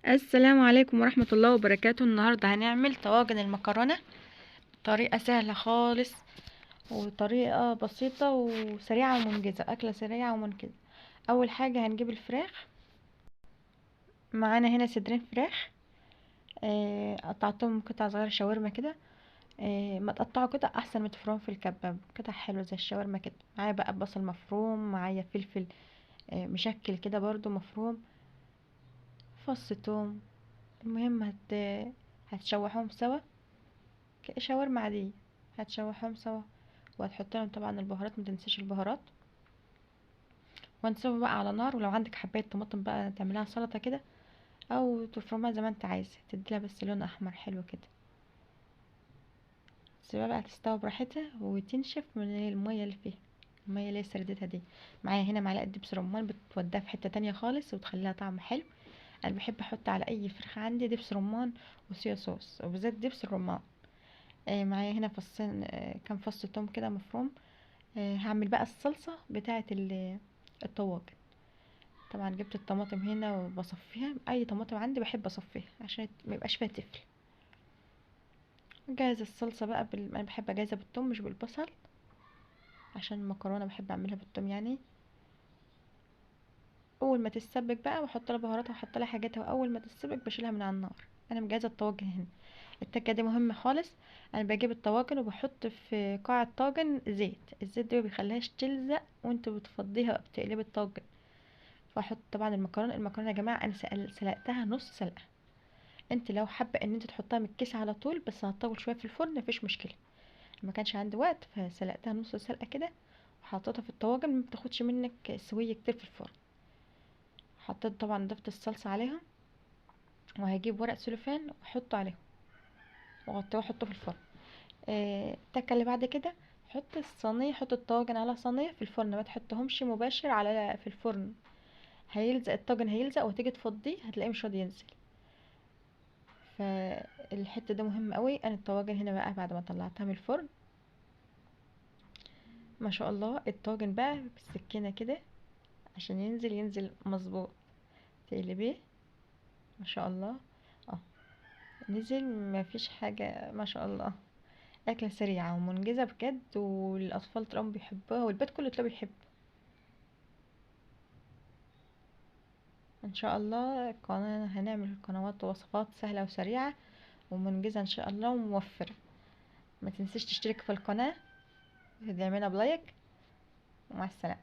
السلام عليكم ورحمة الله وبركاته. النهاردة هنعمل طواجن المكرونة بطريقة سهلة خالص وطريقة بسيطة وسريعة ومنجزة، أكلة سريعة ومنجزة. أول حاجة هنجيب الفراخ. معانا هنا صدرين فراخ، قطعتهم قطع صغيرة شاورما كده. ما تقطعوا قطع أحسن من تفرموا في الكباب، قطع حلوة زي الشاورما كده. معايا بقى بصل مفروم، معايا فلفل مشكل كده برضو مفروم، فص توم. المهم هتشوحوهم سوا شاورما عادية. هتشوحهم سوا وهتحط لهم طبعا البهارات، متنسيش البهارات، وهنسيبهم بقى على نار. ولو عندك حباية طماطم بقى تعملها سلطة كده، او تفرمها زي ما انت عايزة، تديلها بس لون احمر حلو كده. تسيبها بقى تستوي براحتها وتنشف من المية اللي فيها، المية اللي هي سردتها دي. معايا هنا معلقة دبس رمان، بتوديها في حتة تانية خالص وتخليها طعم حلو. انا بحب احط على اي فراخ عندي دبس رمان وصويا صوص، وبالذات دبس الرمان. معايا هنا فصين، كام فص توم كده مفروم. هعمل بقى الصلصة بتاعة الطواجن. طبعا جبت الطماطم هنا وبصفيها، اي طماطم عندي بحب اصفيها عشان ما يبقاش فيها تفل. جاهز الصلصة بقى انا بحب اجهزها بالثوم مش بالبصل، عشان المكرونة بحب اعملها بالثوم يعني. اول ما تتسبك بقى واحط لها بهاراتها واحط لها حاجاتها، واول ما تتسبك بشيلها من على النار. انا مجهزه الطواجن هنا. التكه دي مهمه خالص. انا بجيب الطواجن وبحط في قاع الطاجن زيت، الزيت ده ما بيخليهاش تلزق وانت بتفضيها بتقلبي الطاجن. واحط طبعا المكرونه يا جماعه انا سلقتها نص سلقه. انت لو حابه ان انت تحطها من الكيس على طول، بس هتطول شويه في الفرن مفيش مشكله. ما كانش عندي وقت فسلقتها نص سلقه كده، وحطيتها في الطواجن. ما بتاخدش منك سويه كتير في الفرن. حطيت طبعا ضفت الصلصه عليها، وهجيب ورق سلوفان واحطه عليهم واغطيه واحطه في الفرن. التكه اللي بعد كده، حط الصينيه، حط الطاجن على صينيه في الفرن، ما تحطهمش مباشر على في الفرن. هيلزق الطاجن، هيلزق وتيجي تفضيه هتلاقيه مش راضي ينزل. فالحته ده مهم قوي. انا الطواجن هنا بقى بعد ما طلعتها من الفرن، ما شاء الله الطاجن بقى بالسكينه كده عشان ينزل مظبوط. تقلبيه، ما شاء الله. اه، نزل ما فيش حاجه، ما شاء الله. أكلة سريعة ومنجزة بجد، والأطفال تلاقيهم بيحبوها والبيت كله تلاقيه بيحب. إن شاء الله القناة هنعمل قنوات وصفات سهلة وسريعة ومنجزة إن شاء الله وموفرة. ما تنسيش تشترك في القناة، تدعمنا بلايك، ومع السلامة.